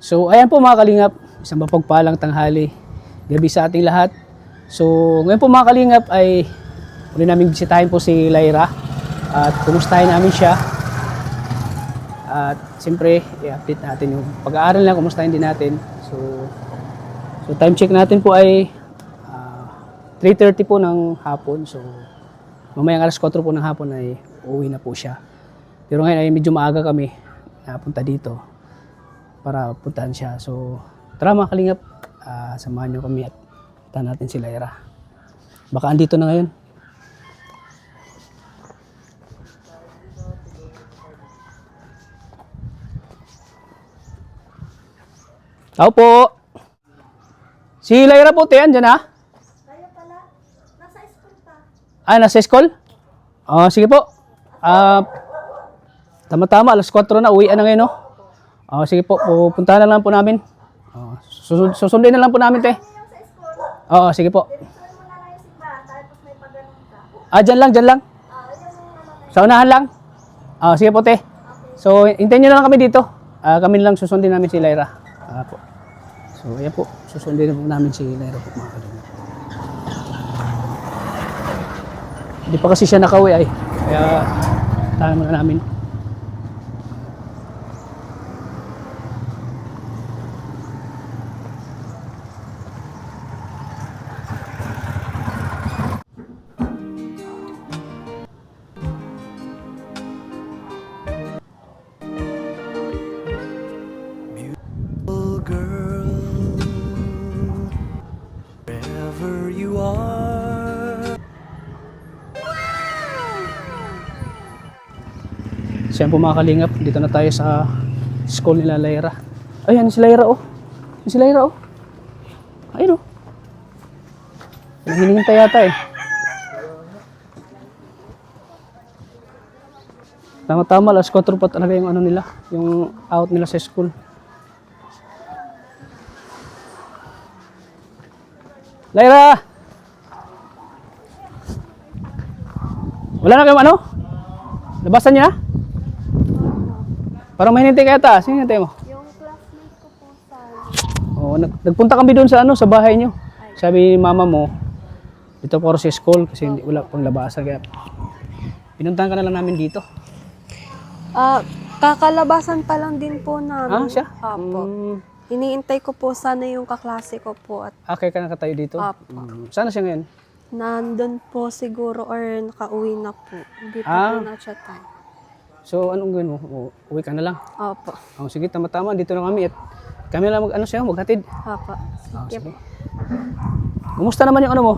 So ayan po mga kalingap, isang mapagpalang tanghali, gabi sa ating lahat. So ngayon po mga kalingap ay muli namin bisitahin po si Lyra at kumustahin namin siya. At siyempre i-update natin yung pag-aaral na, kumustahin din natin. So time check natin po ay 3:30 po ng hapon. So mamayang alas 4 po ng hapon ay uuwi na po siya. Pero ngayon ay medyo maaga kami napunta dito para puntahan siya. So, tara mga kalingap, samahan nyo kami at puntahan natin si Lyra. Baka andito na ngayon. Tao po! Si Lyra po, te, andyan ha? Kaya pala, nasa school pa. Nasa school? Sige po. Tama-tama, alas 4 na, uwian na ngayon, no? Sige po, pupuntahan na lang po namin. Susundin na lang po namin, te. Yung sa school, Sige po. diretsuhin mo na lang yung simbahan, tapos may pagano'n ka. Dyan lang, dyan lang. Sa unahan lang. Sige po, te. So, hintayin nyo na lang kami dito. Kami lang susundin namin si Lyra. Po. So, ayan po. Susundin na po namin si Lyra po, mga kalingap. Hindi pa kasi siya nakauwi ay. Kaya, tahan muna namin. Girl, wherever you are. So yan po mga kalingap, dito na tayo sa school nila Lyra. Ayan si Lyra oh. Si Lyra oh. Ayun oh. Hinihintay yata eh. Tama-tama, alas 4 pa talaga yung ano nila, yung out nila sa school. Lyra! Wala na kayong ano? Labasan niya? Parang may hinintay ka yata. Sino hinintay mo? Yung classmate ko po sa... Nagpunta kami doon sa ano, sa bahay niyo. Sabi ni mama mo, dito po sa school kasi wala pang labasan. Kaya pinuntahan ka na lang namin dito. Kakalabasan pa lang din po namin. Siya? Apo. Iniintay ko po sana yung kaklase ko po at Kaya ka nakatayo dito? Apo. Sana siya ngayon? nandun po siguro or nakauwi na po. Hindi po po na-chatan. So anong gawin mo? Uwi ka na lang? Opo. Sige, tama-tama. Dito na kami at kami lang maghatid. Opo. Sige. Kumusta naman yung ano mo?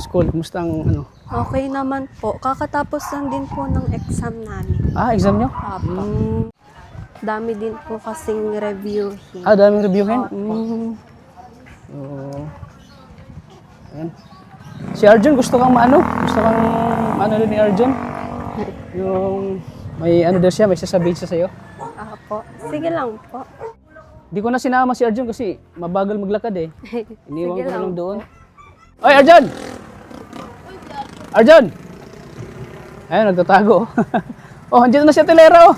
School, kumusta ang ano? Okay naman po. Kakatapos lang din po ng exam namin. Exam nyo? Opo. Dami din po kasing reviewing. Daming reviewin? Opo. Ayan. Si Arjun, gusto kang maano? Gusto kang maano din ni Arjun? Yung may ano daw siya, may sasabihin siya sa'yo. Opo. Sige lang po. Hindi ko na sinama si Arjun kasi mabagal maglakad eh. Iniwan Sige ko na lang lang doon. Oy, Arjun! Arjun! Ayun, nagtatago. Andyan na siya, Telera oh.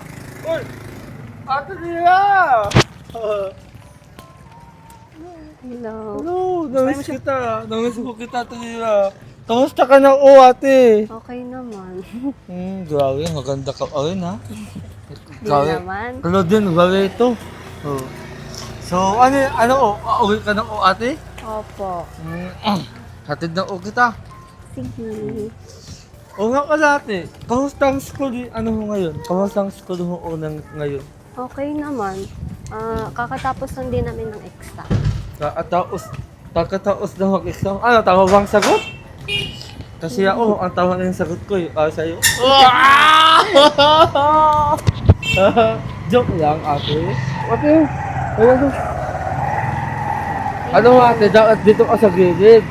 Uy! Ate nila! Hello. Hello, namiss kita. Namiss ko kita, Ate nila. Kamusta ka na ate? Okay naman. Grabe, maganda ka. Ayun ha? Hindi naman. Hello din, grabe ito. So, uwi ka na ate? Opo. Hatid na kita. Sige. Oo nga pala ate, kamusta ang school mo ngayon? Kamusta ang school mo ngayon? Okay naman. Kakatapos lang din namin ng exam. Kakataos na mag-exam. Tama bang sagot? Kasi ako, ang tama na yung sagot ko sa'yo. Joke lang ate. Ate, ate, dapat dito ka sa gilid.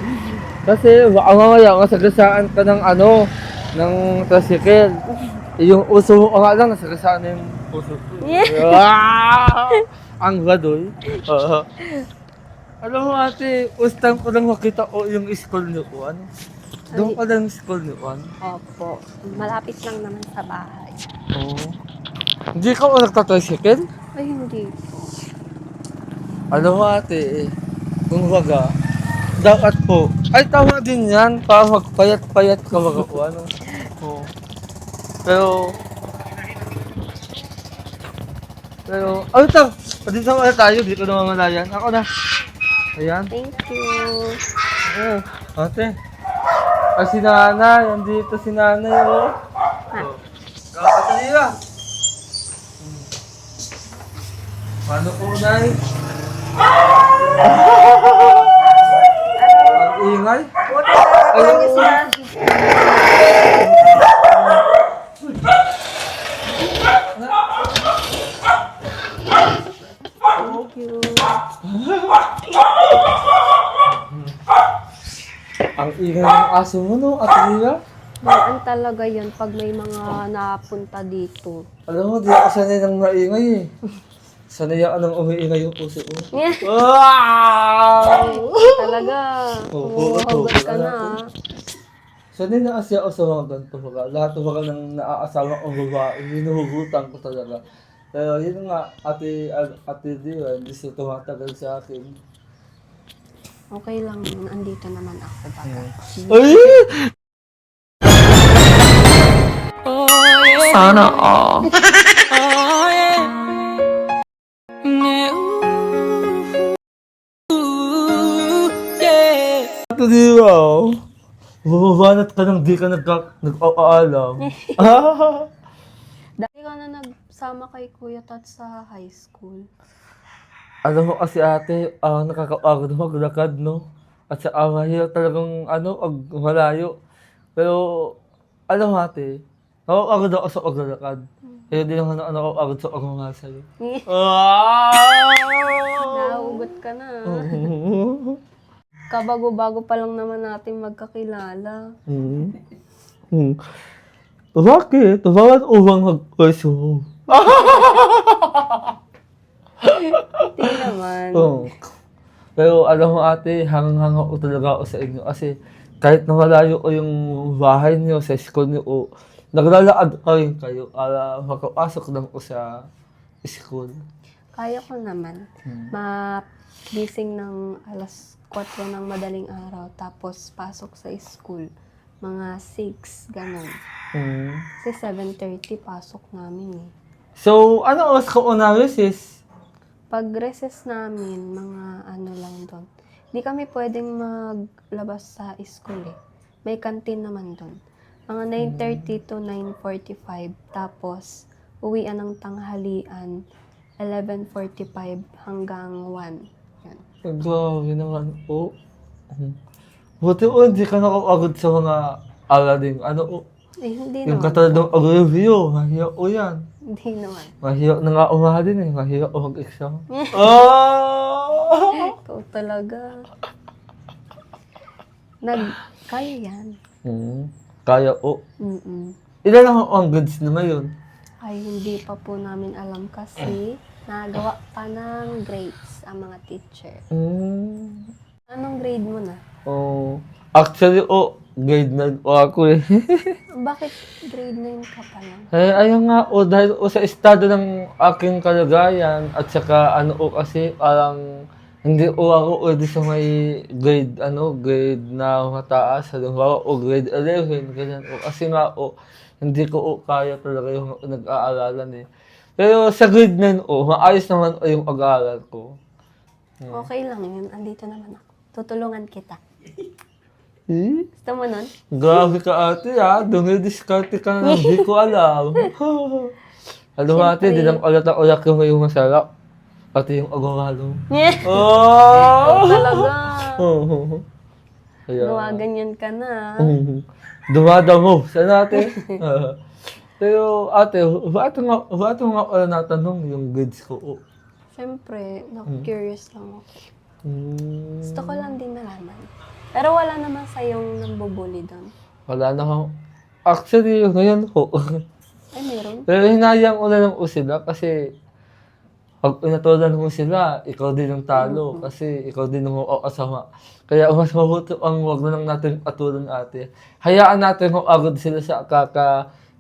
Kasi baka mamaya masagasaan ka ng ng tricycle. Yung uso mo nga lang, nasagasaan na yung uso ko. Ang gadoy. Alam mo ate, ustang ko lang makita yung school niyo po. Doon ka lang school niyo. Opo. Malapit lang naman sa bahay. Oo. Hindi ka o nagtatricycle? Ay, hindi po. Alam mo ate, kung baga, dapat po, ay tama din yan, para magpayat-payat ka baga po, ano. Oo. Pero, ano ito? Dito na tayo, dito na mamalayan. Ako na. Ayan. Thank you. Oo. Ate. Ah, si nanay, andito si nanay, oh. Oh. Kapatid Paano po, nay? Ang ingay. Thank you. Ang ingay ng aso mo, no, Ate Lila? Daan talaga yan pag may mga napunta dito. Alam mo, di ako sanay ng maingay eh. Sanay ako ng umiingay yung puso ko. Yeah. Wow! Talaga. Oo, Umuhugot ka na. Sanay na kasi ako sa mga ganito baga. Lahat ng mga nang naaasawa kong babae, hinuhugutan ko talaga. Pero yun nga, ate Dio, hindi siya tumatagal sa akin. Okay lang yun. Andito naman ako. Baga. Ay! Sana all. Ito di ba? Bumabanat ka nang di ka nag-aalam. Dati ka na nagsama kay Kuya Tat sa high school. Alam mo kasi ate, nakakaagod maglakad, no? At sa mahirap talagang, malayo. Pero, alam mo ate, nakakaagod ako sa paglalakad. Kaya di naman ako nakakaagod sa pagmamasayo. Nauugot ka na. Kabago-bago pa lang naman natin magkakilala. Bakit? Bakit ubang mag-puso? Hindi naman. Pero alam mo ate, hangang-hanga ko talaga ako sa inyo. Kasi kahit na malayo ko yung bahay niyo sa school niyo, naglalakad pa rin kayo para makapasok lang ko sa school. Kaya ko naman. Magising ng alas 4 ng madaling araw, tapos pasok sa school. Mga 6, ganun. Kasi 7:30 pasok namin eh. So, ano oras ka analysis? Pag recess namin, mga ano lang doon. Hindi kami pwedeng maglabas sa school eh. May canteen naman doon. Mga 9:30 to 9:45. Tapos, uwian ng tanghalian, 11:45 hanggang 1. Yan. Grabe naman po. Buti hindi ka nakapagod sa mga alading Hindi yung naman. katulad ng review, mahirap o yan. Hindi naman. Mahirap na nga umahalin eh, mahirap o mag-exam. Ikaw talaga. Kaya yan. Kaya o. Mm-mm. Ilan lang ang grades na ngayon? Ay, hindi pa po namin alam kasi nagawa pa ng grades ang mga teacher. Anong grade mo na? Actually, grade 9 po ako eh. Bakit grade 9 ka pa lang? Ayun nga dahil sa estado ng aking kalagayan at saka kasi parang hindi ako pwede sa may grade na mataas. Halimbawa grade 11, ganyan kasi nga hindi ko kaya talaga yung nag-aaralan eh. Pero sa grade 9 maayos naman yung pag-aaral ko. Okay lang yun. Andito naman ako. Tutulungan kita. Eh? Gusto mo nun? Grabe ka ate dumidiskarte ka na hindi ko alam. Alam mo ate, di lang ulat ang ulat yung ngayong masarap. Pati yung agawalo. Talaga. Kaya, Gawa-ganyan ka na. dumadamo. Saan ate? Pero ate, bakit nga pala natanong yung grades ko? Siyempre, curious lang ako. Gusto ko lang din malaman. Pero wala naman sa'yong nambubuli doon. Wala na akong... Actually, ngayon ko. Ay, meron? Pero hinayang ko na lang sila kasi pag pinatulan mo sila, ikaw din ang talo kasi ikaw din ang kasama. Kaya mas mabuti ang wag na lang natin patulan ate. Hayaan natin kung agad sila sa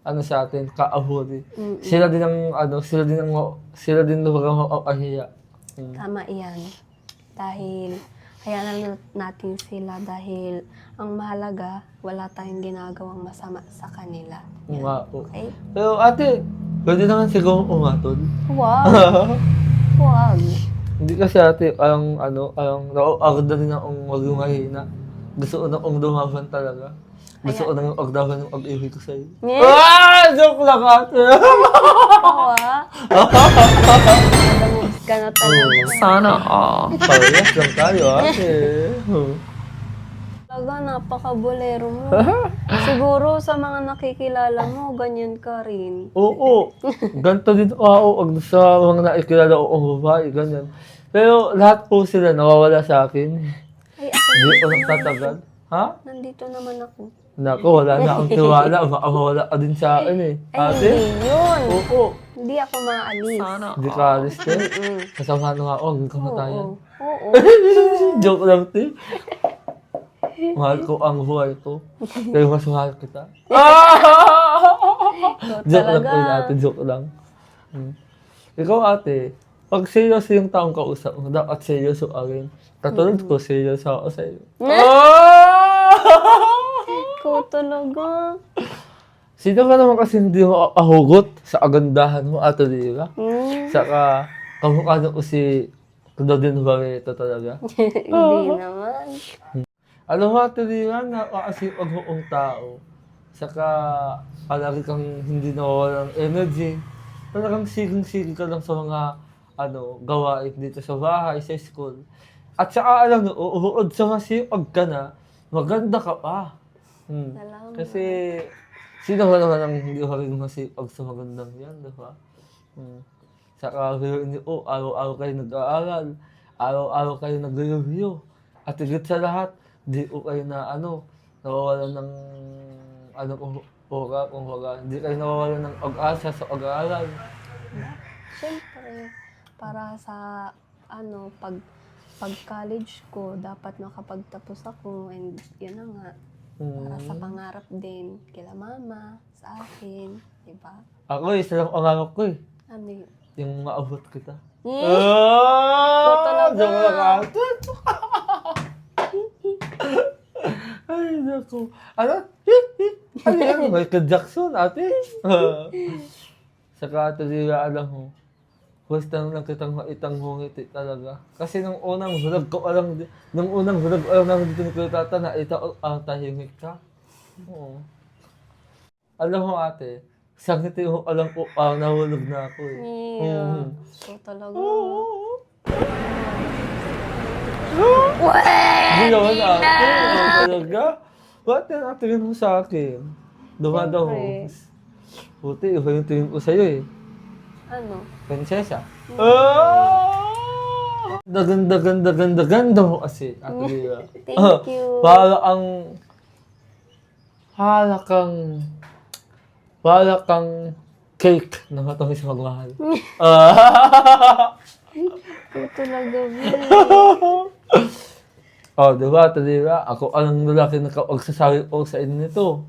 ano sa atin, kaahuri. Mm-mm. Sila din ang sila din ang makahiya. Tama iyan. Dahil, hayaan natin sila dahil ang mahalaga, wala tayong ginagawang masama sa kanila. Nga po. Okay? Pero ate, pwede naman siguro umatol. Wow! Wag. Hindi kasi ate, ang nauagda rin akong maging mahina. Gusto ko na akong dumaban talaga. Gusto ko na yung agdahan yung ag-iwi ko sa'yo. Yeah. Joke lang ate! Oo ah. Nadamoves ka na talaga. Sana all. Parehas lang tayo ate. Talaga, napaka-bolero mo. Siguro sa mga nakikilala mo, ganyan ka rin. Oo. Ganto din ako sa mga nakikilala ko ang babae, ganyan. Pero lahat po sila nawawala sa akin. Ay, ako Hindi ko nagtatagal. Ha? nandito naman ako. Naku, wala na akong tiwala. Baka mawala ka din sa akin eh. Ay, Ate? hindi yun. Oo. Hindi ako maalis. Sana Hindi ka alis te. Kasama na nga ako, hanggang kamatayan. Oo. Joke lang te. Mahal ko ang buhay ko. Pero mas mahal kita. Joke lang po yun ate, joke lang. Ikaw ate, pag seryoso yung taong kausap mo, dapat seryoso ka rin. Katulad ko, seryoso ako sa'yo. Ikaw talaga. Sino ka naman kasi hindi mo ahugot sa kagandahan mo, Ate Lira? Saka, kamukha na ko si Claudine Barreto talaga. Hindi naman. Alam mo, Ate Lira, napakasipag moong tao. Saka, palagi kang hindi nawawalan ng energy. Talagang siging-siging ka lang sa mga gawain dito sa bahay, sa school. At saka, alam mo, uukod sa masipag ka na, maganda ka pa. Salamat. Kasi, sino ba naman ang hindi ka rin masipag sa magandang yan, di ba? Saka, hindi po, araw-araw kayo nag-aaral, araw-araw kayo nag-review. At higit sa lahat, di po kayo na, nawawalan ng, hindi kayo nawawalan ng pag-asa sa pag-aaral. Siyempre, para sa, pag-college ko, dapat nakapagtapos ako. And yun na nga, para sa pangarap din, kila mama, sa akin, diba? Ako, isa lang pangarap ko eh. Ano yun? Yung maabot kita. talaga. Joke lang ate. Ay, naku. Ano yan? Michael Jackson, ate. Saka ate, alam mo, basta lang kitang maitang hungiti talaga. Kasi nung unang vlog ko alam namin dito ni Kuya Tata na tahimik ka. Oo. Alam mo ate, sa ngiti mo alam ko, nahulog na ako eh. Yeah. Ikaw talaga. Hindi naman ate, talaga. Ba't yan ang tingin mo sa akin? Dumadaw. Buti, iba yung tingin ko sa'yo eh. Ano? Prinsesa. Ganda mo kasi, Ate Lira. Thank you. Para kang cake na matamis magmahal. Ikaw talaga, Diba, Ate Lira? Ako ang lalaki na magsasabi ko sa inyo nito.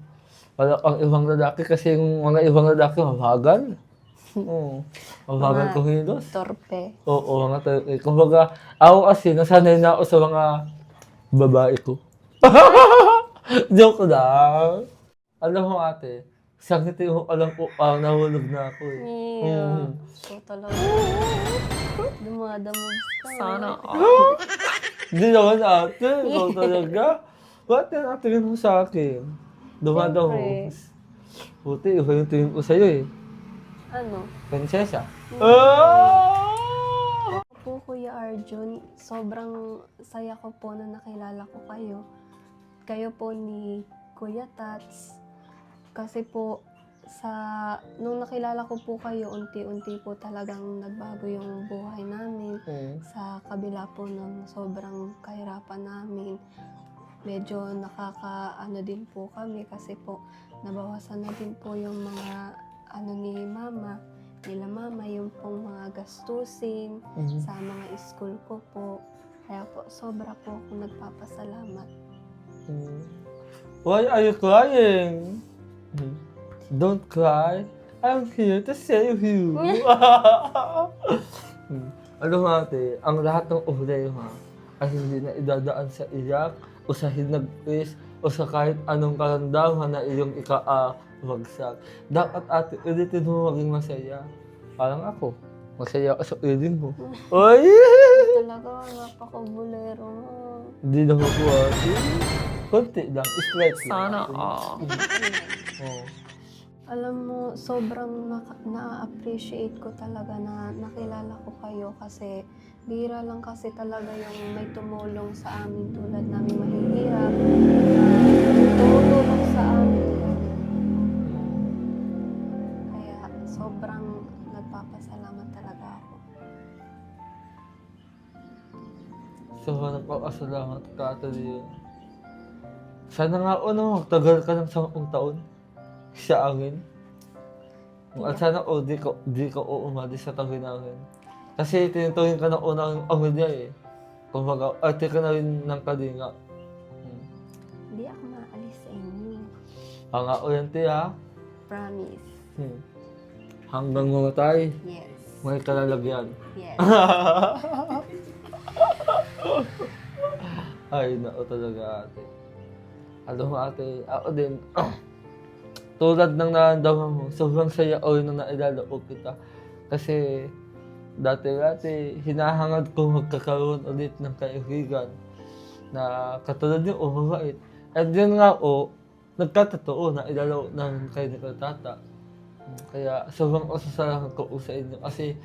Wala kang ibang lalaki kasi yung mga ibang lalaki mabagal. Mabagal kumilos. Torpe. Oo, mga torpe. Kumbaga, ako kasi nasanay na ako sa mga babae ko. Joke lang. Alam mo ate, sakit yung alam ko, nahulog na ako eh. Yeah. Ikaw talaga. Dumadamoves ka. Sana all. Hindi naman ate, ikaw talaga. Ba't yan ang tingin mo sa akin? Dumadaw mo. Buti, iba yung tingin ko sa'yo eh. Ano? Prinsesa. Po, Kuya Arjun, sobrang saya ko po na nakilala ko kayo. Kayo po ni Kuya Tats. Kasi po, nung nakilala ko po kayo, unti-unti po talagang nagbago yung buhay namin. Sa kabila po ng sobrang kahirapan namin, medyo din po kami kasi po nabawasan na din po yung mga nila mama, yung pong mga gastusin sa mga school ko po. Kaya po, sobra po ako nagpapasalamat. Why are you crying? Don't cry. I'm here to save you. Ano nga ate, ang lahat ng problema ay hindi na idadaan sa iyak o sa hinagpis o sa kahit anong karamdaman na iyong ikaawagsak. Dapat ate, ulitin mo maging masaya. Parang ako, masaya ako sa ulitin mo. Ay! Talaga, napaka-bulero mo. Hindi na ako ate. Konti lang, stretch lang. Sana all. Oo. Alam mo, sobrang na-appreciate ko talaga na nakilala ko kayo kasi bihira lang kasi talaga yung may tumulong sa amin tulad namin mahihirap. Tumutulong sa amin. Kaya sobrang nagpapasalamat talaga ako. Sobrang nagpapasalamat ka ate Leo. Sana nga magtagal ka ng 10 taon sa amin. At sana di ka umalis sa tabi namin. Kasi tinutuhin ka ng unang pamilya eh. Kumbaga, ate ka na rin ng kalinga. Hindi ako maalis sa inyo. Nga uyanti ha. Promise. Hanggang mamatay, Yes. may kalalagyan. Yes. Ay, nao talaga ate. Alam mo ate, ako din, tulad ng naramdaman mo, sobrang saya o nung nailaloob kita. Kasi dati hinahangad ko magkakaroon ulit ng kaibigan na katulad yung mabait. At yun nga nagkatotoo na ilalaro namin kayo ni Tata. Kaya sobrang pasasalamat ko sa inyo kasi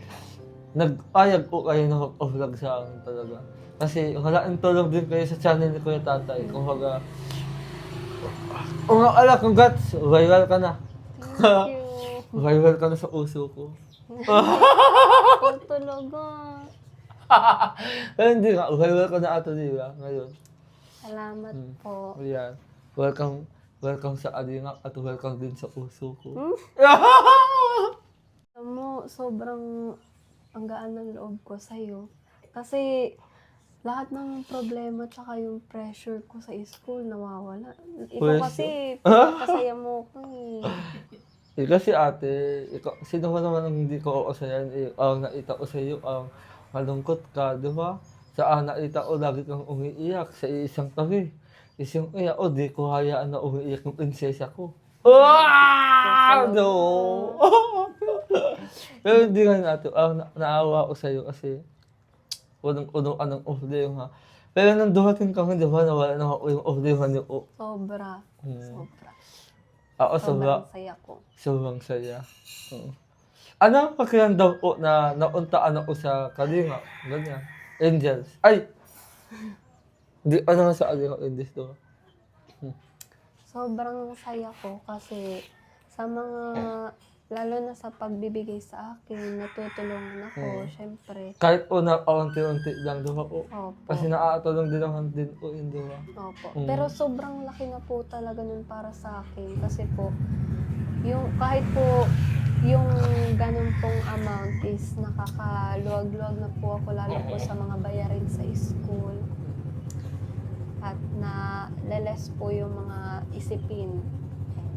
nag-ayag po kayo na mag-vlog sa akin talaga. Kasi malaking tulong din kayo sa channel ni Kuya Tatay. Kumbaga, ala, congrats! Viral ka na. Thank you. Viral ka na sa uso ko. Oh, talaga. Pero hindi nga, viral ka na ato diba ngayon. Salamat po. Ayan. Welcome sa Alingak at welcome din sa uso ko. Alam mo, sobrang ang gaan ng loob ko sa'yo. Kasi lahat ng problema tsaka yung pressure ko sa school nawawala. Ikaw Pressure? kasi, pinapasaya mo ko eh. Kasi ate, sino ba naman ang hindi ko uusayan? Ang nakita ko sa iyo, ang malungkot ka, di ba? Sa nakita ko, lagi kang umiiyak sa isang tabi. Isang iyak, di ko hayaan na umiiyak yung prinsesa ko. No! Pero hindi nga natin, naawa ko sa iyo kasi unang-unang ka ng problema. Pero nang dumating ka, di ba, nawala na ako yung problema niyo. Sobra. Sobra. Ako, Sobrang saya ko. sobrang saya. Ano ang pakiramdam ko na nauntaan ako sa Kalinga? Ganyan. Angels. Ay! Di, ano nga sa Kalinga Angels to? Sobrang saya ko kasi sa mga, lalo na sa pagbibigay sa akin, natutulungan ako, syempre. Kahit una, unti-unti lang daw ako. Opo. Kasi nakakatulong din naman din ko yun, di ba? Opo. Pero sobrang laki na po talaga nun para sa akin. Kasi po, yung kahit po yung ganun pong amount is nakakaluwag-luwag na po ako lalo po sa mga bayarin sa school. At na leles po yung mga isipin.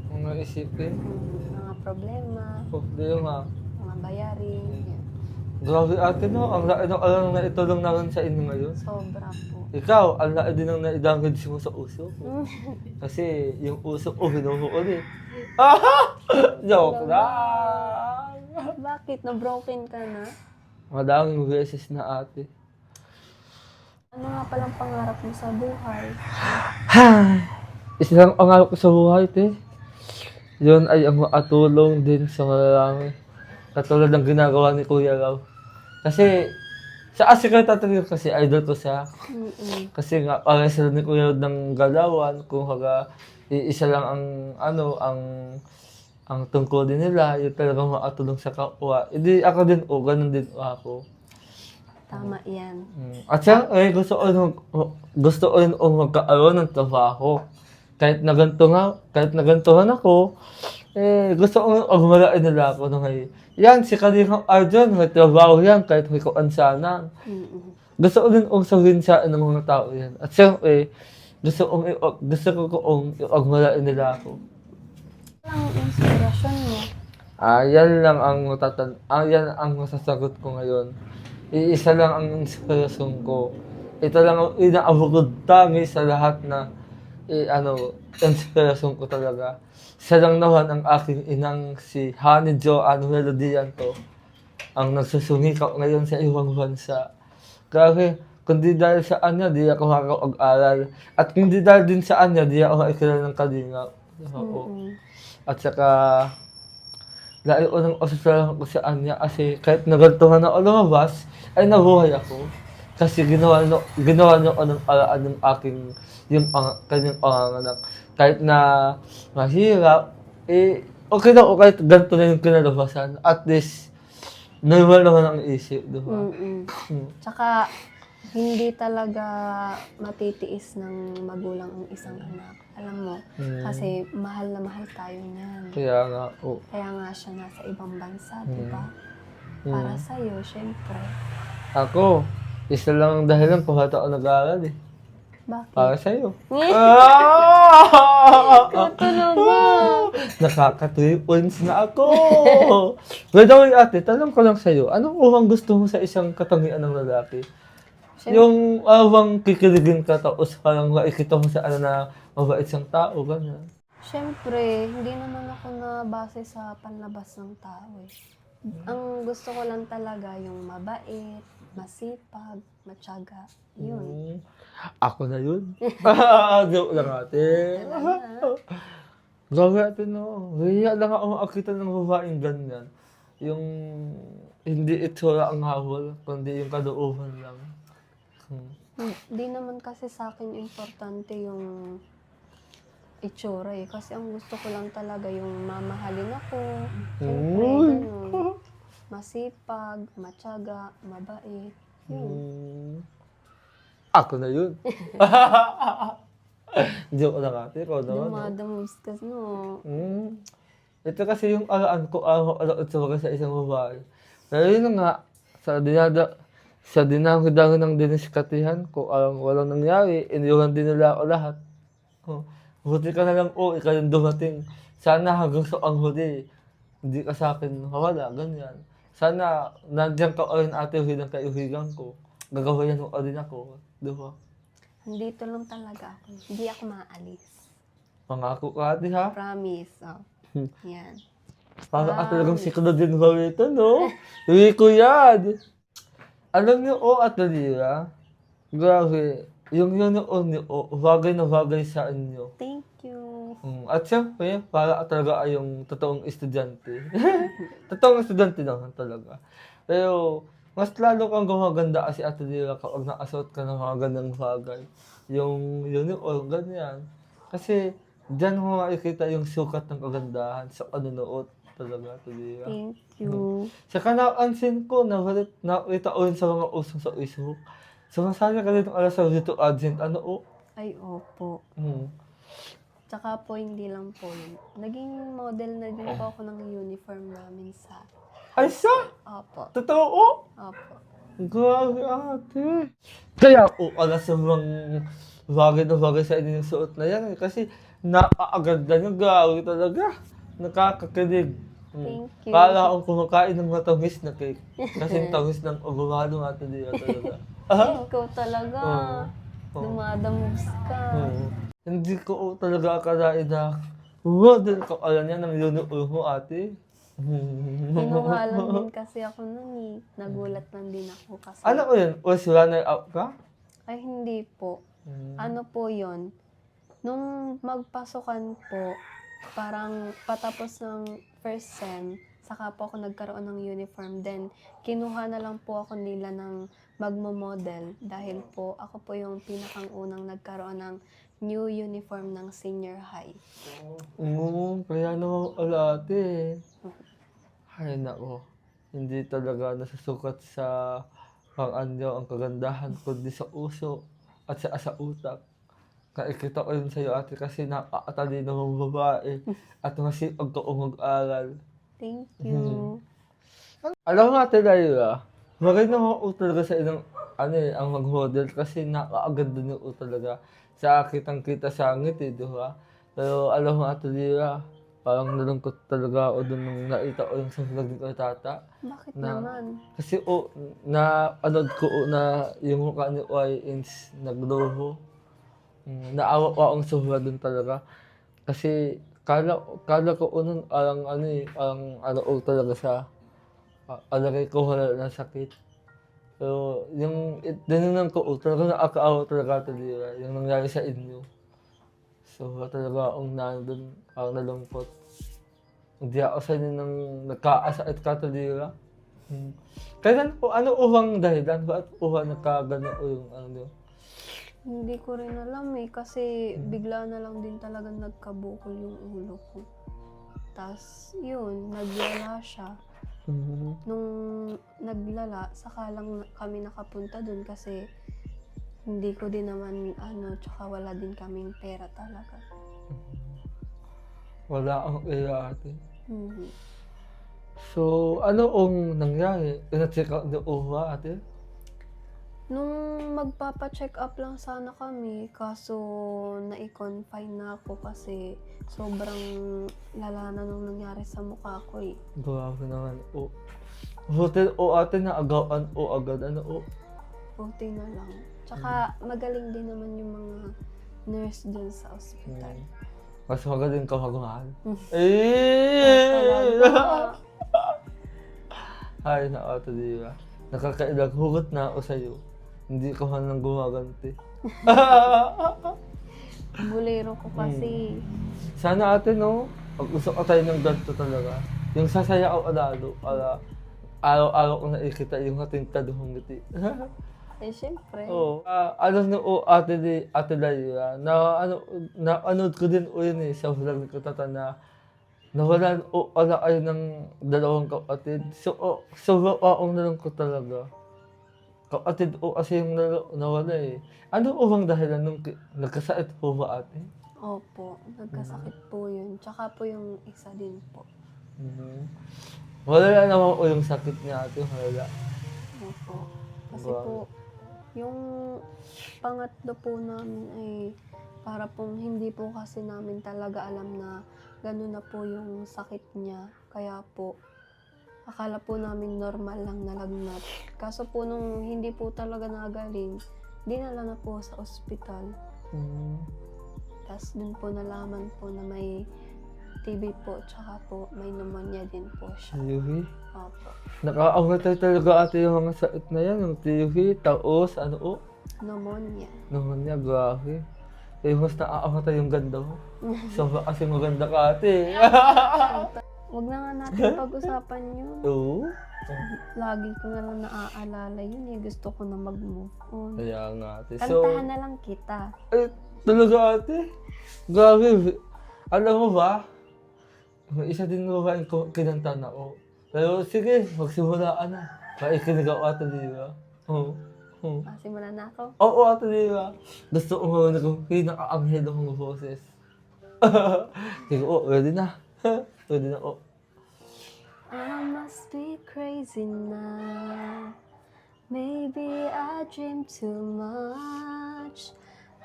Mga isipin. Mga problema, Problema. mga bayarin. Yan. Grabe ate no, ang laki ng alam na itulong namin sa inyo ngayon. Sobra po. Ikaw, ang laki din ang naidamage mo sa uso ko. Kasi yung uso ko, hinuho ulit. Joke lang! Bakit? Na-broken ka na? Madaming beses na ate. Ano nga palang pangarap mo sa buhay? Isang pangarap ko sa buhay, te. Yun ay ang makatulong din sa malalami. Katulad ng ginagawa ni Kuya Raw. Kasi, sa Secretary kasi idol ko siya. Kasi nga, para sila ni Kuya Raw ng galawan. Kung haga, isa lang ang tungkulin nila, yung talagang makatulong sa kapwa. Hindi ako din, ganun din ako. Tama yan. At siya, gusto ko rin magkaaroon ng trabaho. Kahit nagantuhan ako, gusto ko magmalain nila ako na ngayon. Yan, si Kalingap Arjun, may trabaho yan, kahit may kuansanan. Gusto ko din sabihin sa ng mga tao yan. At siyempre, gusto ko magmalain nila ako. Ang inspirasyon mo. Yan lang ang yan ang masasagot ko ngayon. Iisa lang ang inspirasyon ko. Ito lang ang inaabukod tangi sa lahat na inspirasyon ko talaga. Siya lang naman ang aking inang si Honey Joanne Melodianto ang nagsusumikap ngayon sa ibang bansa. Kasi kundi dahil sa kanya, di ako makakapag-aral. At kundi dahil din sa kanya, di ako makikilala ng kalingap. Oo. At saka, dahil unang osasalahan ko sa kanya kasi kahit nagantuhan ako lumabas, ay nabuhay ako. Kasi ginawa niyo ako ng paraan ng kanyang panganganak. Kahit na mahirap, okay na ako kahit ganito na yung kinalabasan. At least, normal naman ang isip, di ba? Tsaka, hindi talaga matitiis ng magulang ang isang anak. Alam mo, kasi mahal na mahal tayo niyan. Kaya nga, Kaya nga siya nasa ibang bansa, di ba? Para sa'yo, syempre. Ako, isa lang ang dahilan kung ba't ako nag-aaral eh. Bakit? Para sa'yo. Nakaka 3 points na ako! By the way, ate, tanong ko lang sa'yo, anong urang gusto mo sa isang katangian ng lalaki? Yung awang kikiligin ka tapos parang makikita mo sa na mabait siyang tao, gano'n. Syempre, hindi naman ako nabase sa panlabas ng tao eh. Ang gusto ko lang talaga yung mabait, masipag, matyaga. Yun. Ako na yun. Joke lang ate. Grabe ate no. Kaya lang ako makakita ng babaeng ganyan. Yung hindi itsura ang hawal, kundi yung kalooban lang. Hindi naman kasi sa akin importante yung itsura eh. Kasi ang gusto ko lang talaga yung mamahalin ako. Siyempre, ganun. Masipag, matyaga, mabait. Yun. Ako na yun. Joke lang ate, ikaw naman. Dumadamos kasi no. Ito kasi yung alaan ko araw-araw sa isang babae. Pero yun nga, sa dinami-dami ng diniskatihan ko, walang nangyari, iniwan din nila ako lahat. Buti ka na lang, ikaw yung dumating. Sana hanggang sa ang huli, hindi ka sa akin mawala, ganyan. Sana nandiyan ka rin ate ng kaibigan ko. Gagawayan mo rin ako, di ba? Nandito lang talaga ako. Hindi ako maalis. Pangako ka ate ha? Promise. Oh. Yan. Parang ate talagang si Claudine Barreto, no? Uwi ko yan! Alam niyo, Ate Lira, grabe, yung yun niyo, bagay na bagay sa inyo. Thank you. At siyempre, para talaga ay yung totoong estudyante. Totoong estudyante naman talaga. Pero, mas lalo kang gumaganda kasi Ate Lira kapag nakasuot ka ng mga gandang bagay. Yung uniform, ganyan. Kasi, dyan mo makikita yung sukat ng kagandahan sa panunood talaga, Ate Lira. Thank you. Saka napansin ko, nakita ko rin sa mga usong sa Facebook. Sumasali ka rin ng alas sa dito agent, Ay, opo. Tsaka po, hindi lang po yun. Naging model na din po ako ng uniform namin sa... Ay, sa? Opo. Totoo? Opo. Grabe ate. Kaya alas sa mga bagay na bagay sa inyo yung suot na yan. Kasi napakaganda niyo, grabe talaga. Nakakakilig. Thank you. Para akong kumakain ng matamis na cake. Kasi tamis ng ogumado nga talaga. Ikaw talaga. Dumadamos ka. Hindi ko talaga akalain na model ka pala niya ng uniform mo, ate. Kinuha lang din kasi ako nun eh. Nagulat lang din ako kasi. Ano ko yun? Was runner-up ka? Ay, hindi po. Ano po yon? Nung magpasukan po, parang patapos ng first sem, saka po ako nagkaroon ng uniform. Then, kinuha na lang po ako nila ng magmo-model dahil po ako po yung pinakang unang nagkaroon ng new uniform ng senior high. Kaya naman pala ate. Ay nako, hindi talaga nasusukat sa pang-anyo ang kagandahan kundi sa uso at sa utak. Nakikita ko yun sa'yo ate kasi napakatalino mong babae at masipag ka mag-aral. Thank you. Alam mo ate Laila, maganda mo talaga sa ilang ang mag-model kasi napakaganda niyo talaga. Sa kitang-kita sa ngiti, di ba? Pero alam mo ate Laila, parang nalungkot talaga ako dun nung nakita ko yung sa vlog ni Tata. Bakit Na- naman? Kasi na anood ko na yung mukha ni Ins nagluho. Naawa ko akong sobra dun talaga. Kasi kala ko nun parang talaga sa alagay ko wala na sakit. Pero yung dinunang ko talaga nakakaawa talaga talaga yung nangyari sa inyo. So talaga akong nandun, parang nalungkot. Hindi ako sa inyo nang nagkaasakit ka talaga. Kailan po, ano uhang dahilan? Bakit uhang nagkagano o yung ano nyo? Hindi ko rin alam eh, kasi bigla na lang din talaga nagkabukol yung ulo ko. Tapos, yun, naglala siya. Nung naglala, saka lang kami nakapunta dun kasi hindi ko din naman, tsaka wala din kaming pera talaga. Wala akong iya ate. Mhm. So, ano ang nangyari? Ina-check out ni uha ate? Nung magpapa-check up lang sana kami, kaso na-confine na ako kasi sobrang lala na nung nangyari sa mukha ko eh. Grabe naman. Hotel ate na agawaan agad. Ano Buti na lang. Tsaka magaling din naman yung mga nurse dun sa ospital. Mas magaling ka magmahal. Talaga. Ay, na ate di ba? Nakakailang hugot na ako sa'yo. Hindi ko man lang gumaganti. Bulero ko kasi. Sana ate, no? Pag-usap ka tayo ng ganito talaga. Yung sasaya ako lalo para araw-araw ko nakikita yung ating taduhong ngiti. Eh, syempre. Oo. Ate Laila, na-anood ko din yun sa vlog ni Kutata na nawalan kayo ng dalawang kapatid. So akong nalungkot talaga. Kapatid kasi yung nawala eh. Ano bang dahilan nung nagkasakit po ba ate? Opo, nagkasakit po yun. Tsaka po yung isa din po. Wala naman yung sakit niya ate, wala. Opo. Kasi Wow. po, yung pangatlo po namin ay para pong hindi po kasi namin talaga alam na gano'n na po yung sakit niya. Kaya po, akala po namin normal lang na lagnat. Kaso po nung hindi po talaga nagaling, dinala na po sa ospital. Tapos dun po nalaman po na may TB po, tsaka po may pneumonia din po siya. TUV? Opo. Nakaamatay talaga ate yung mga sakit na yan. Yung TUV, taos, Pneumonia. naman niya, grabe. Eh, mas nakaamatay yung ganda mo. Sobra kasi maganda ka ate. Huwag na nga natin pag-usapan yun. Oo. Lagi ko na lang naaalala yun eh. Gusto ko na mag-move on. Kaya nga ate. Kantahan na lang kita. Ay, talaga ate. Grabe. Alam mo ba? May isa din mo ba yung kinanta na ako? Pero sige, magsimula ka na. Maikinig ako ate, di ba? Oo. Simulan na ako. Oo ate, di ba? Gusto ko mga pinaka-anghel ng boses. Sige, ready na. Ready na, I must be crazy now. Maybe I dream too much.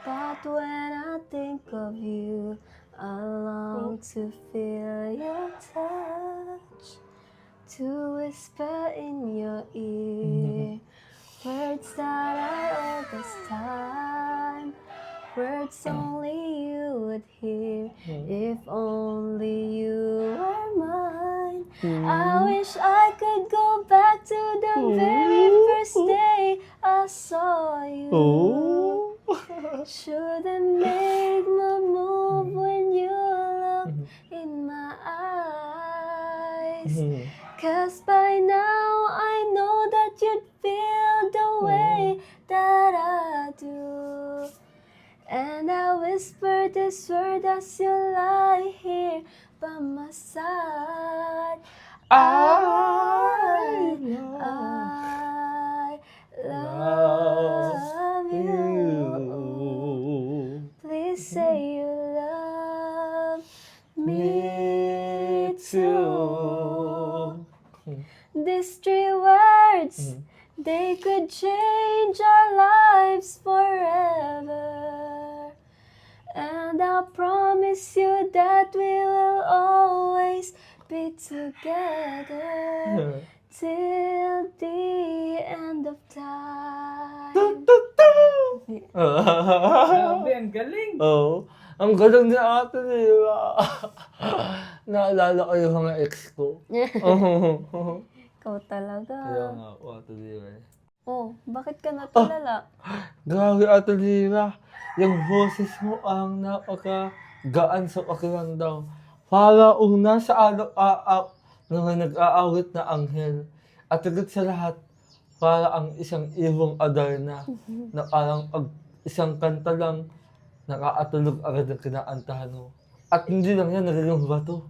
But when I think of you, I long to feel your touch. To whisper in your ear words that are all this time. Words only you would hear if only you were mine. I wish I could go back to the very first day I saw you. Shouldn't make my move when you look in my eyes. 'Cause by now I know that you'd feel the way that I do. And I whisper this word as you lie here by my side. I love you. Please say you love me too. These three words, they could change our lives forever. And I promise you that we will always be together till the end of time. ang galing. Oo. Ang galing ni ate, di ba? Naalala ko yung mga ex ko. Ikaw talaga. Kaya nga po, ate, di ba? Oh, bakit ka natulala? Grabe, ate, di ba? Yung boses mo ang napaka-gaan sa pakiramdam. Para una sa nag-aawit na anghel. At agad sa lahat, para ang isang ibong Adarna na parang isang kanta lang nakaatulog agad ang kinaantahan mo. At hindi lang yan, nagiging bato.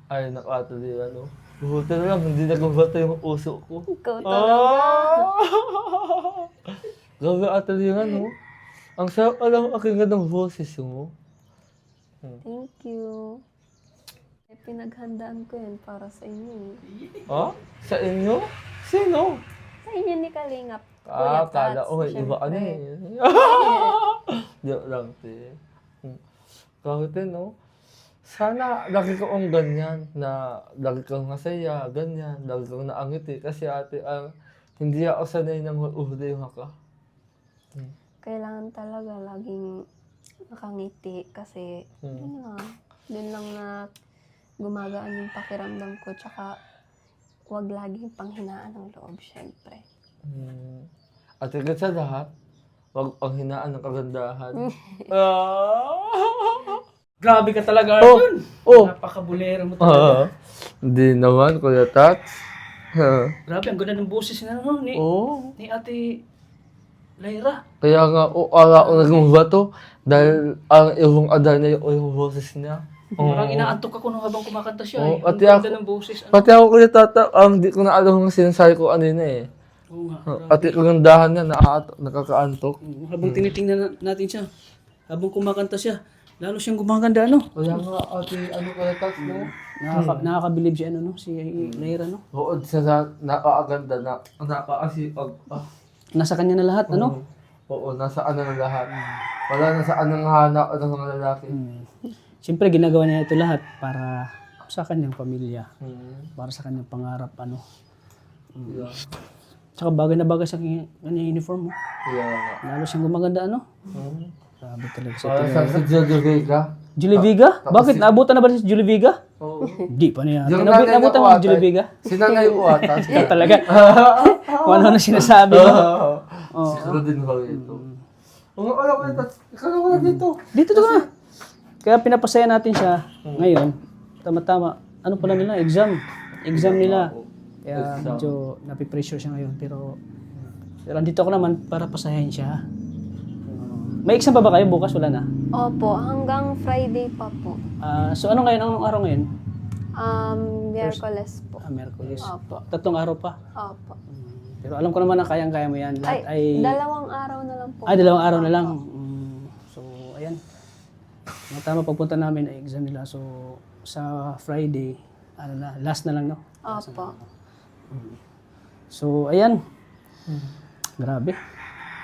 Ay, nakatuloy, ano. Buti na lang, hindi naging bato yung uso ko. Ikaw talaga. Grabe atuloy nga, no? Ang sarap alam pakinggan ng boses mo. Thank you. Pinaghandaan ko yun para sa inyo. Ah? Sa inyo? Sino? Sa inyo ni Kalingap. Ah, Kuya kala Tats, ko, iba ano syempre. eh. Joke lang, te. Kahit no? Sana lagi kang ganyan, na lagi kang masaya, ganyan, lagi kang naangiti. Kasi ate, hindi ako sanay ng problema ka. Kailangan talaga laging nakangiti kasi yun lang na gumagaan yung pakiramdam ko. Tsaka huwag laging panghinaan ng loob, syempre. At higit sa lahat, huwag ang hinaan ng kagandahan. Grabe ka talaga, Oh, Arjun. oh. Napakabulero mo talaga. Hindi naman, Kuya Tats. Grabe, ang ganda ng boses na no, ni Ate Lyra. Kaya nga, ala ko naging bato dahil ang ibong Adarna yung boses niya. Parang inaantok ako nung habang kumakanta siya. Oo, Ang pati ganda ako. ng boses. Pati ako Kuya Tata, hindi ko na alam kung sinasabi ko ano yun eh. Oo nga. Pati kagandahan niya, nakakaantok. Habang tinitingnan natin siya, habang kumakanta siya, lalo siyang gumaganda, no? Kaya nga, ate, ano Kuya Tats, no? Nakakabilib si, si Lyra, no? Buod sa napakaganda, napakasipag pa. Nasa kanya na lahat, ano? Oo, nasa ano na lahat. Wala na sa anong hanap ng mga lalaki. Siyempre, ginagawa niya ito lahat para sa kanyang pamilya. Para sa kanyang pangarap, ano? Yeah. Tsaka bagay na bagay sa kanyang uniform, mo. Kaya nga. Lalo siyang gumaganda, ano? Grabe talaga sa Para sa si Jojo Vega. Julie Vega? Bakit? Naabutan na ba si Julie Vega? Oo. Hindi pa niya. Yung nanay Naabutan na mo si Julie Vega? Sinanay Uwata. Ikaw talaga. Kung ano na sinasabi mo. Siguro din ba ito? Oo, alam ko ito. Ikaw na wala dito. Dito to ka. Kaya pinapasaya natin siya ngayon. Tama-tama. Ano pala nila? Exam. Exam nila. Kaya medyo napipressure siya ngayon. Pero andito ako naman para pasayahin siya. May exam pa ba kayo bukas? Wala na. Opo, hanggang Friday pa po. So ano ngayon? Anong araw ngayon? Miyerkules po. Miyerkules. Opo. 3 araw pa. Opo. Pero alam ko naman na kayang-kaya mo yan. Lahat ay... 2 araw na lang po. 2 araw na lang. So, ayan. Tama pagpunta namin ay exam nila. So, sa Friday, last na lang, no? Opo. So, ayan. Grabe.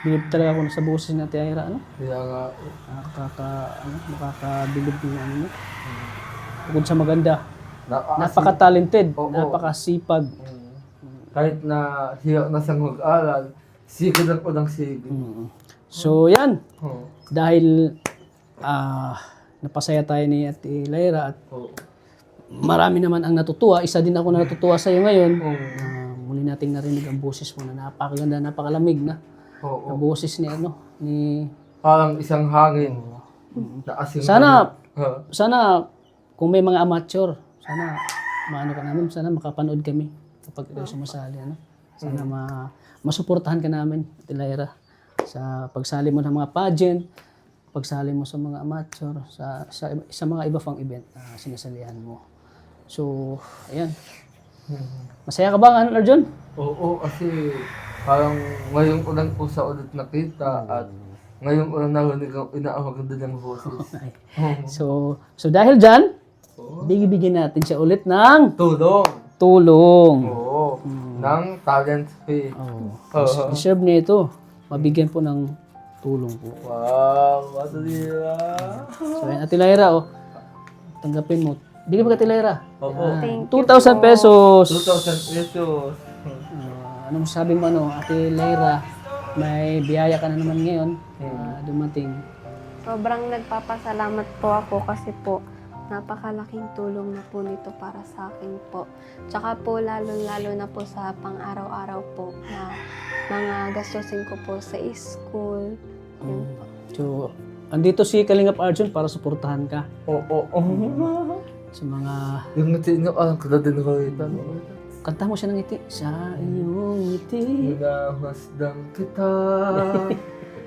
Bilib talaga ako sa boses ni Ate Ira, ano? Kaya nga. Makakabilib ng ano, no? Bukod sa maganda. Napaka- Napaka-talented. Oo. Napakasipag. Kahit na hirap na siyang mag-aral, sigil lang ko ng sigil. So, yan. Oo. Dahil napasaya tayo ni Ate Lyra at Oo. marami naman ang natutuwa. Isa din ako na natutuwa sa iyo ngayon. Oo. Muli nating narinig ang boses mo na napakaganda, napakalamig na. Oo. Ang boses ni ni Parang isang hangin. Na asing Sana Ha? sana kung may mga amateur, sana maano ka namin, sana makapanood kami kapag ikaw sumasali, ano. Sana masuportahan ka namin, Ate Lyra, sa pagsali mo ng mga pageant, pagsali mo sa mga amateur, sa mga iba pang event na sinasalihan mo. So, ayan. Masaya ka ba, ano, Arjun? Oo, kasi parang ngayon ko lang po sa ulit nakita at ngayon ko lang narinig ang inaamaganda ng boses. So dahil dyan, bigyan natin siya ulit ng tulong. Oo. Ng talent fee. Deserve niya ito. Mabigyan po ng tulong po. Wow, Adelira. So, ayan, Ate Lyra, oh. Tanggapin mo. Bigyan mo ka, Ate Lyra. Opo. Ayan, Thank you 2,000 po. pesos. 2,000 pesos. Anong sabi mo, ano, Ate Lyra? May biyaya ka na naman ngayon. Dumating. Sobrang nagpapasalamat po ako kasi po napakalaking tulong na po nito para sa akin po. Tsaka po lalo-lalo na po sa pang-araw-araw po na mga gastusin ko po sa school. Yun po. So, andito si Kalingap Arjun para suportahan ka Oo. sa mga... Yung ngiti nyo, alam ko na din ko ito. Kanta mo siya ng ngiti. Sa iyong ngiti. Minamasdan kita.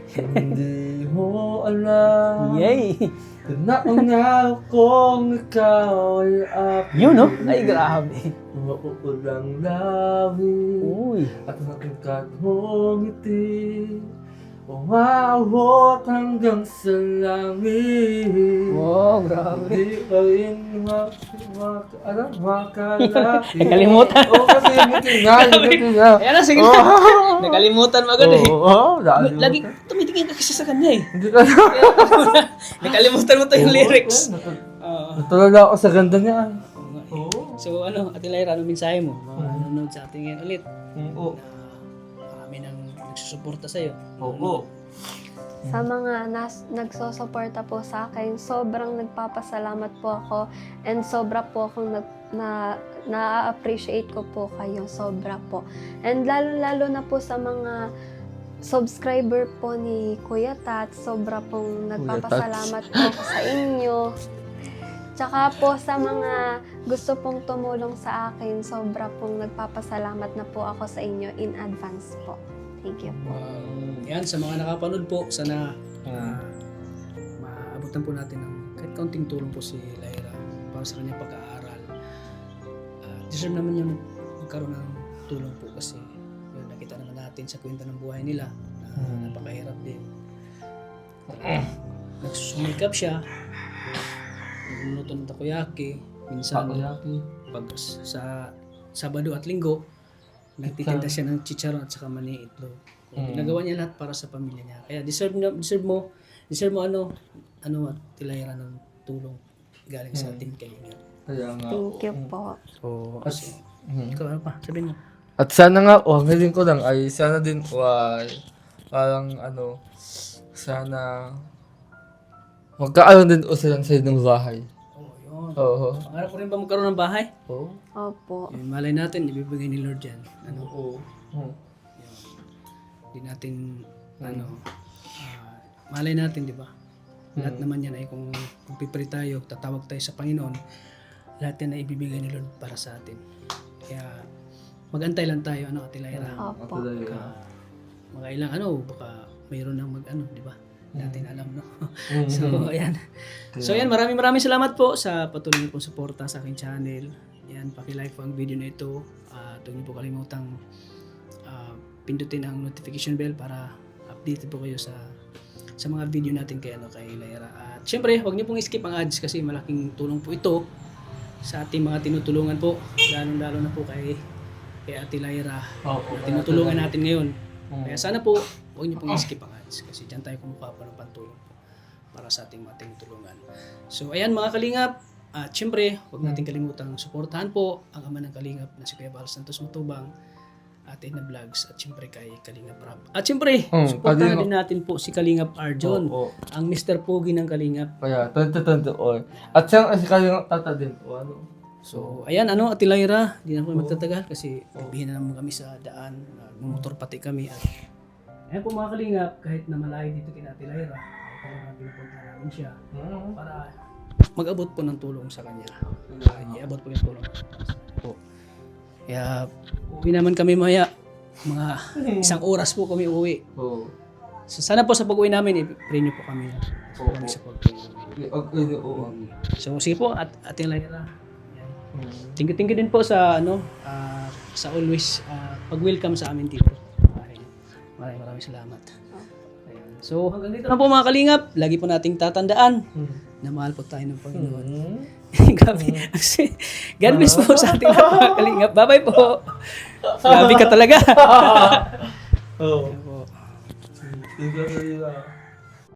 Hindi mo alam. Yay! Naungaw kong ikaw ay aking Yun, no? Ay, grabe. mauulang lawi Uy. at nakikat mong ngiti. Umawot hanggang sa langit. Wow, grabe. Hindi pa rin makalaki. Nakalimutan. Oo, kasi yung ngiti nga, yung ngiti nga. Ayan na, sige na. Nakalimutan mo agad eh. Oo, Lagi tumitingin ka kasi sa kanya eh. Hindi ka na. Nakalimutan mo to yung lyrics. Oo. Natulala ako sa ganda niya. Oo. So ano, Ate Lyra, ano mensahe mo? Mga nanonood sa atin ngayon ulit. Oo. Na marami nang nagsusuporta sa'yo. Oo. Sa mga nagsosuporta po sa akin, sobrang nagpapasalamat po ako and sobra po akong na-appreciate ko po kayo, sobra po. And lalo-lalo na po sa mga subscriber po ni Kuya Tat, sobra pong nagpapasalamat po ako sa inyo. Tsaka po sa mga gusto pong tumulong sa akin, sobra pong nagpapasalamat na po ako sa inyo in advance po. Thank you po. Yan, sa mga nakapanood po, sana maabutan po natin ng kahit kaunting tulong po si Lyra para sa kanyang pag-aaral. Deserve naman niya magkaroon ng tulong po kasi yun, nakita naman natin sa kwento ng buhay nila na napakahirap din. Nagsumikap siya, nagluluto ng takoyaki, minsan pag sa Sabado at Linggo, nagtitinda siya ng chicharon at saka mani itlog. Ginagawa niya lahat para sa pamilya niya. Kaya deserve mo Lyra ng tulong galing sa ating kaibigan. Kaya nga. Thank you po. So, ikaw ano pa? Sabihin mo. At sana nga, ngayon ko lang ay sana din ay parang sana magkaroon din usalan sa ng bahay. Yun. Oo. Pangarap ko rin ba magkaroon ng bahay? Oo. Opo. Malay natin, ibibigay ni Lord yan. Oo. Hindi natin, malay natin, di ba? Lahat naman yan ay kung pipray tayo, tatawag tayo sa Panginoon, lahat yan ay ibibigay ni Lord para sa atin. Kaya, magantay lang tayo, Ate Lyra. Opo. Mga ilang baka mayroon nang di ba? Natin alam, no? So, ayan. So, ayan, maraming salamat po sa patuloy niyo pong suporta sa aking channel. Ayan, paki-like po ang video na ito. Huwag niyo po kalimutang pindutin ang notification bell para update po kayo sa mga video natin kay Lyra. At syempre, huwag niyo pong skip ang ads kasi malaking tulong po ito sa ating mga tinutulungan po. Lalo na po kay Ate Lyra. Tinutulungan natin ngayon. Kaya sana po, huwag niyo pong skip ang ads kasi dyan tayo kumukuha pa ng pantulong po para sa ating mga tinutulungan. So ayan mga kalingap, at syempre, huwag natin kalimutang suportahan po ang ama ng kalingap na si Kuya Val Santos Matubang, Ate na Vlogs, at syempre kay Kalingap Rab. At syempre, suportahan din natin po si Kalingap Arjun, ang Mr. Pogi ng Kalingap. Kaya, 2020 At siyang si Kalingap Tata din po, So, ayan, Ate Lyra, di na po magtatagal kasi bibihin na naman kami sa daan, mumotor pati kami. At ayan po mga kalingap, kahit na malayo dito kina Ate Lyra, pinupunta namin siya para mag-abot po ng tulong sa kanya. I-abot po yung tulong po. Kaya, uwi naman kami maya, mga 1 oras po kami uwi. So, sana po sa pag-uwi namin, i-pray niyo po kami. Sa pag-uwi namin. So, sige po, Ate Lyra. Thank you din po sa sa always pag-welcome sa amin dito. Maraming salamat. Ayan. So hanggang dito na po mga kalingap, lagi po nating tatandaan na mahal po tayo ng Panginoon. Grabe. God bless po sa ating lahat mga kalingap. Bye-bye po. Grabe ka talaga. Tiga sa'yo na.